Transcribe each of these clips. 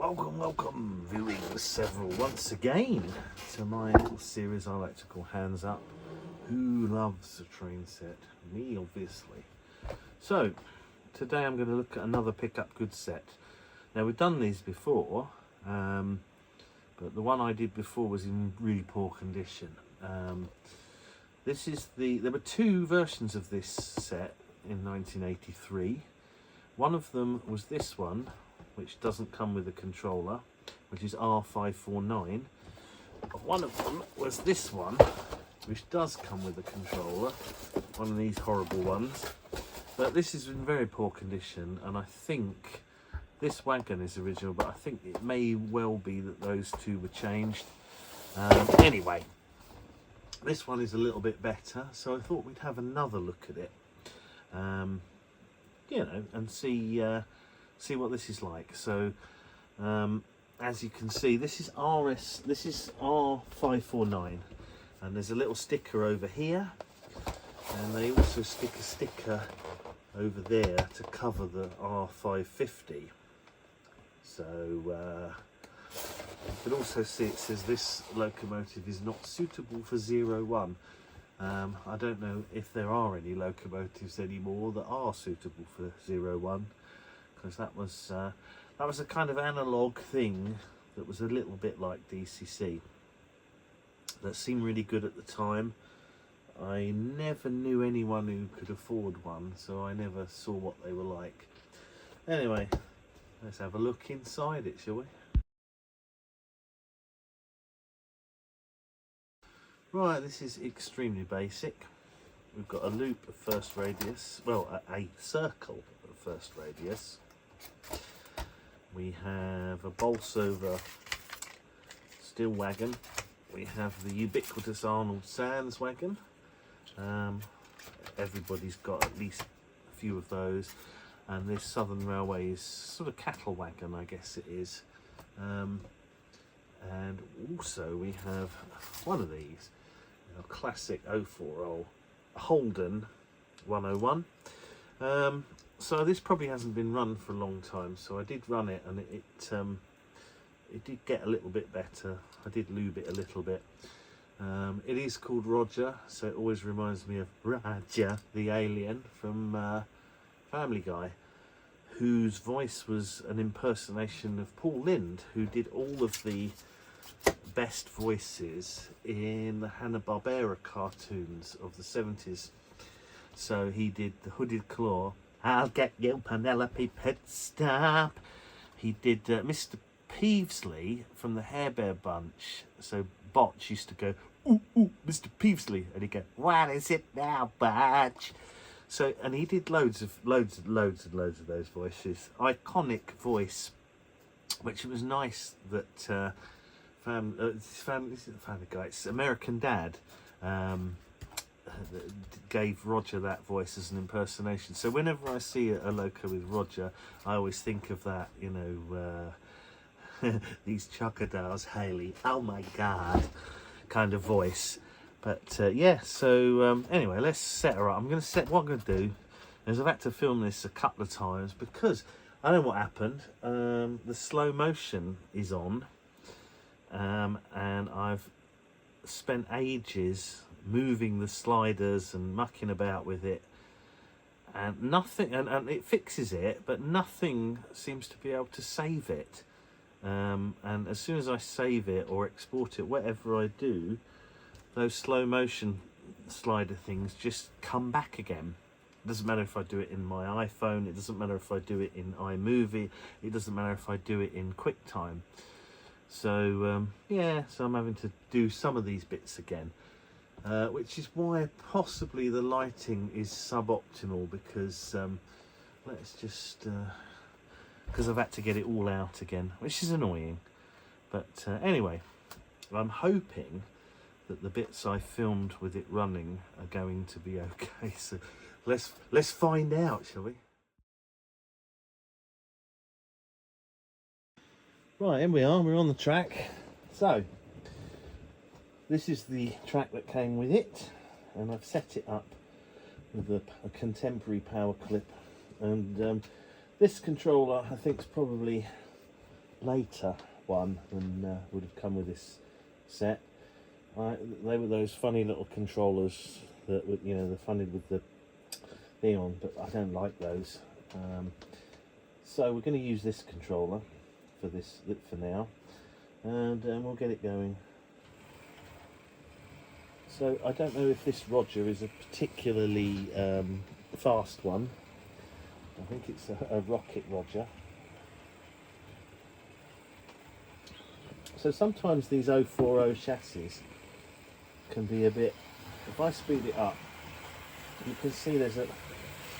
Welcome, viewing several once again to my little series I like to call Hands Up. Who loves a train set? Me, obviously. So, today I'm going to look at another Pick Up Goods set. Now, we've done these before, but the one I did before was in really poor condition. There were two versions of this set in 1983. One of them was this one, which doesn't come with a controller, which is R549. One of them was this one, which does come with a controller, one of these horrible ones. But this is in very poor condition, and I think this wagon is original, but I think it may well be that those two were changed. Anyway, this one is a little bit better, so I thought we'd have another look at it, you know, and see what this is like. So as you can see, this is R549, and there's a little sticker over here, and they also stick a sticker over there to cover the R550. So you can also see it says this locomotive is not suitable for 01. I don't know if there are any locomotives anymore that are suitable for 01, because that was a kind of analog thing that was a little bit like DCC, that seemed really good at the time. I never knew anyone who could afford one, so I never saw what they were like. Anyway, let's have a look inside it, shall we? Right, this is extremely basic. We've got a loop of first radius, well, a circle of first radius. We have a Bolsover steel wagon. We have the ubiquitous Arnold Sands wagon. Everybody's got at least a few of those. And this Southern Railway's sort of cattle wagon, I guess it is. And also we have one of these, a classic 040 Holden 101. So this probably hasn't been run for a long time, so I did run it, and it did get a little bit better. I did lube it a little bit. It is called Roger, so it always reminds me of Roger the alien from Family Guy, whose voice was an impersonation of Paul Lind, who did all of the best voices in the Hanna-Barbera cartoons of the 70s. So he did the Hooded Claw, I'll get you Penelope Pitstop. He did Mr. Peevesley from the Hair Bear Bunch. So Botch used to go, ooh, ooh, Mr. Peevesley, and he'd go, what is it now, Botch? So, and he did loads of those voices. Iconic voice, which it was nice that Family Guy, it's American Dad, gave Roger that voice as an impersonation. So whenever I see a loco with Roger, I always think of that, you know, these chocodiles, Haley, oh my God, kind of voice. But yeah, so anyway, let's set her up. What I'm going to do is I've had to film this a couple of times because I don't know what happened. The slow motion is on, and I've spent ages moving the sliders and mucking about with it, and nothing, and it fixes it, but nothing seems to be able to save it. And as soon as I save it or export it, whatever I do, those slow motion slider things just come back again. It doesn't matter if I do it in my iPhone, it doesn't matter if I do it in iMovie, it doesn't matter if I do it in QuickTime. So yeah, so I'm having to do some of these bits again, which is why possibly the lighting is suboptimal, because let's just because I've had to get it all out again, which is annoying. But anyway, I'm hoping that the bits I filmed with it running are going to be okay. So let's find out, shall we? Right, here we are, we're on the track. So this is the track that came with it, and I've set it up with a contemporary power clip, and this controller I think is probably later one than would have come with this set. They were those funny little controllers that would, you know, they're funny with the thing on, but I don't like those. So we're going to use this controller for now, and we'll get it going. So I don't know if this Roger is a particularly fast one. I think it's a rocket Roger. So sometimes these 040 chassis can be a bit, if I speed it up, you can see this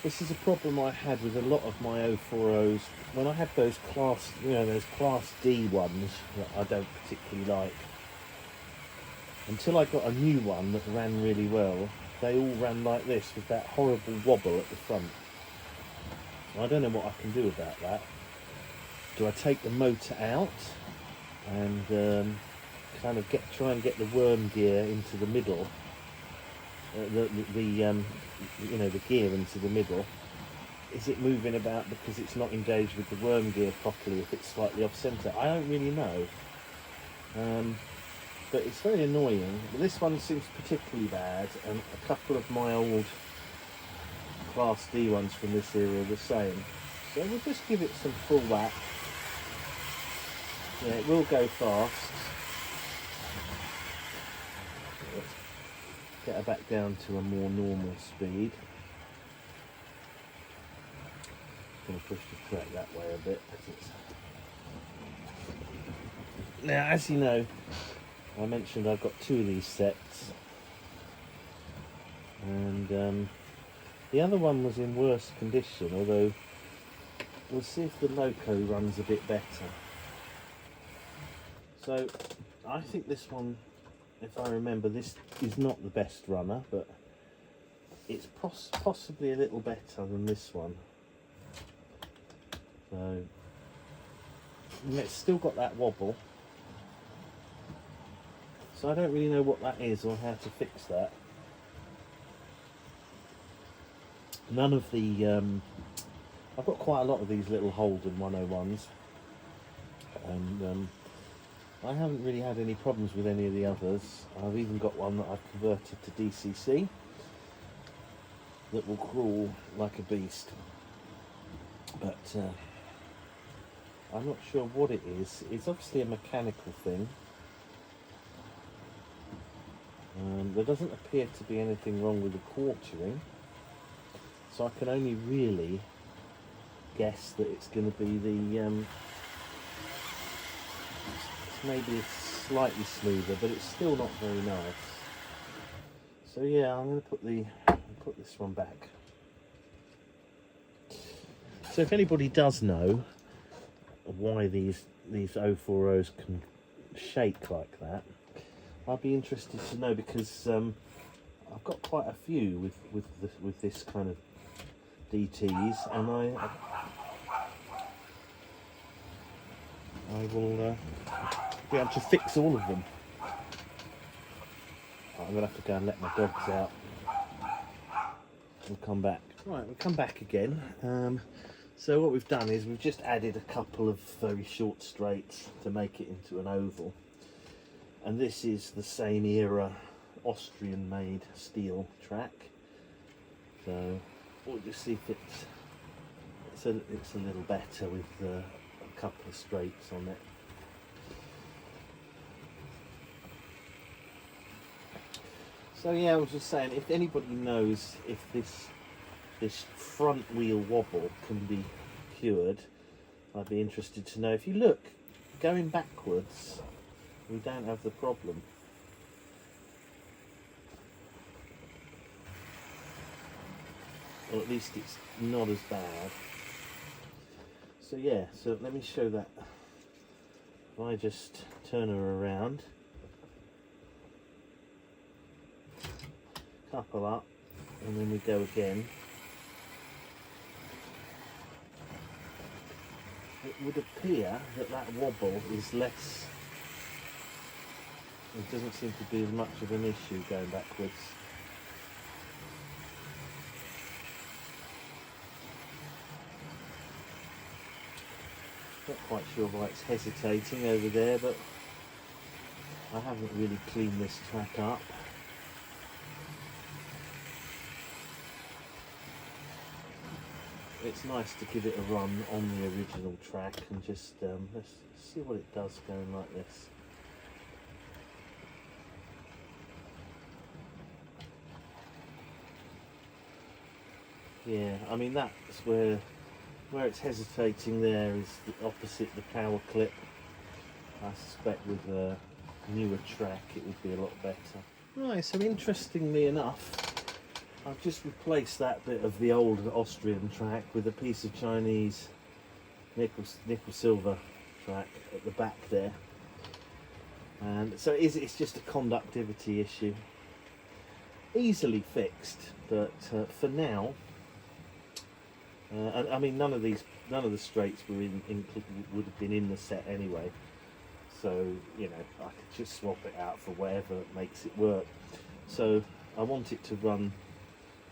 is a problem I had with a lot of my 040s. When I had those class D ones that I don't particularly like, until I got a new one that ran really well, they all ran like this with that horrible wobble at the front. I don't know what I can do about that. Do I take the motor out and kind of try and get the worm gear into the middle, the gear into the middle? Is it moving about because it's not engaged with the worm gear properly if it's slightly off centre? I don't really know, but it's very annoying. But this one seems particularly bad, and a couple of my old Class D ones from this era are the same. So we'll just give it some full whack. Yeah, it will go fast. Let's get her back down to a more normal speed. I'm going to push the track that way a bit. Now, as you know, I mentioned I've got two of these sets, and the other one was in worse condition, although we'll see if the loco runs a bit better. So I think this one, if I remember, this is not the best runner, but it's possibly a little better than this one. So it's still got that wobble. So I don't really know what that is or how to fix that. None of the, I've got quite a lot of these little Holden 101s, and I haven't really had any problems with any of the others. I've even got one that I've converted to DCC that will crawl like a beast, but I'm not sure what it is. It's obviously a mechanical thing. There doesn't appear to be anything wrong with the quartering, so I can only really guess that it's going to be the maybe it's slightly smoother, but it's still not very nice. So yeah, I'm going to put this one back. So if anybody does know why these 040s can shake like that, I'd be interested to know, because I've got quite a few with this kind of DTs, and I will be able to fix all of them. I'm going to have to go and let my dogs out. We'll come back. Right, we'll come back again. So what we've done is we've just added a couple of very short straights to make it into an oval. And this is the same era Austrian made steel track. So we'll just see if it's a little better with a couple of straights on it. So yeah, I was just saying, if anybody knows if this front wheel wobble can be cured, I'd be interested to know. If you look, going backwards, we don't have the problem. Or at least it's not as bad. So yeah, so let me show that. If I just turn her around, couple up, and then we go again. It would appear that that wobble is less. It doesn't seem to be as much of an issue going backwards. Not quite sure why it's hesitating over there, but I haven't really cleaned this track up. It's nice to give it a run on the original track and just let's see what it does going like this. Yeah, I mean that's where it's hesitating there is the opposite the power clip. I suspect with a newer track it would be a lot better. Right, so interestingly enough, I've just replaced that bit of the old Austrian track with a piece of Chinese nickel silver track at the back there. And so it's just a conductivity issue. Easily fixed, but for now, I mean none of the straights were would have been in the set anyway. So, you know, I could just swap it out for whatever makes it work. So I want it to run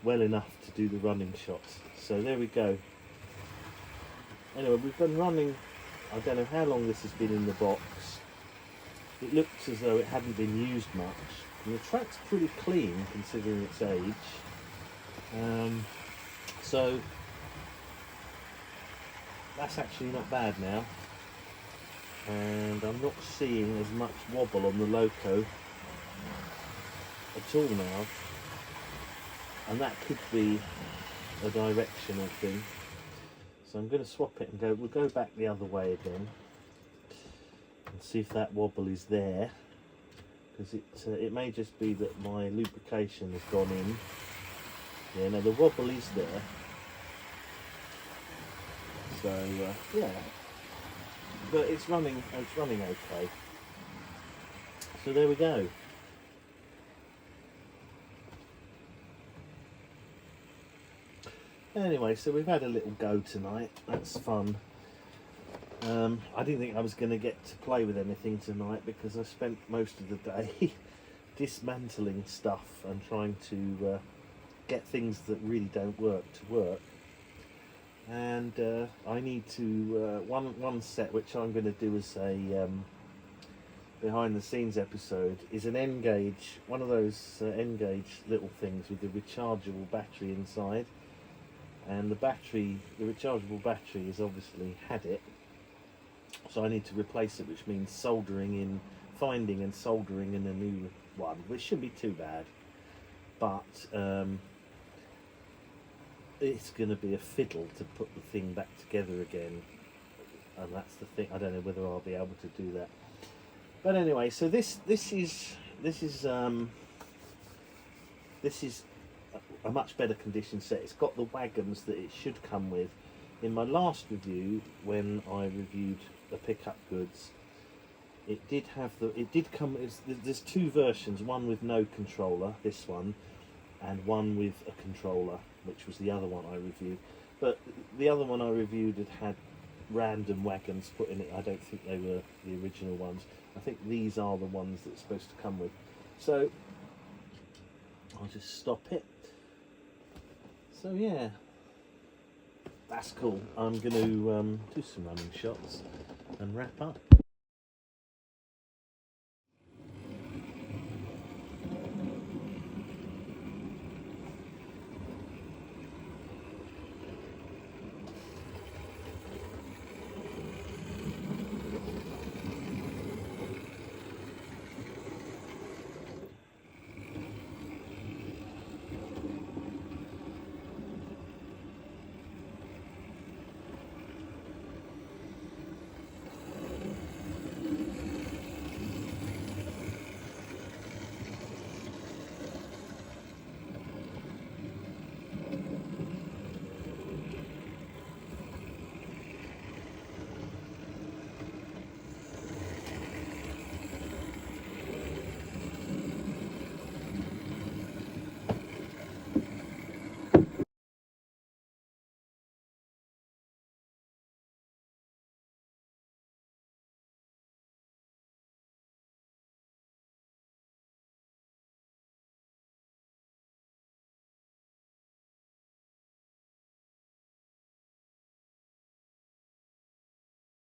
well enough to do the running shots. So there we go. Anyway, we've been running, I don't know how long this has been in the box. It looks as though it hadn't been used much. And the track's pretty clean considering its age. So that's actually not bad now. And I'm not seeing as much wobble on the loco at all now. And that could be a directional thing. So I'm going to swap it and we'll go back the other way again and see if that wobble is there, because it may just be that my lubrication has gone in. Yeah, no, the wobble is there. So yeah, but it's running okay. So there we go. Anyway, so we've had a little go tonight. That's fun. I didn't think I was going to get to play with anything tonight because I spent most of the day dismantling stuff and trying to get things that really don't work to work. And I need to one set which I'm going to do as a behind the scenes episode is an N-gauge, one of those N-gauge little things with the rechargeable battery inside. And the rechargeable battery has obviously had it, so I need to replace it, which means finding and soldering in a new one, which shouldn't be too bad, but it's going to be a fiddle to put the thing back together again, and that's the thing. I don't know whether I'll be able to do that. But anyway, so this is a much better condition set. It's got the wagons that it should come with. In my last review, when I reviewed the Pick Up Goods, it did come. There's two versions, one with no controller, this one, and one with a controller, which was the other one I reviewed. But the other one I reviewed had random wagons put in it. I don't think they were the original ones. I think these are the ones that it's supposed to come with. So I'll just stop it. So yeah, that's cool. I'm going to do some running shots and wrap up.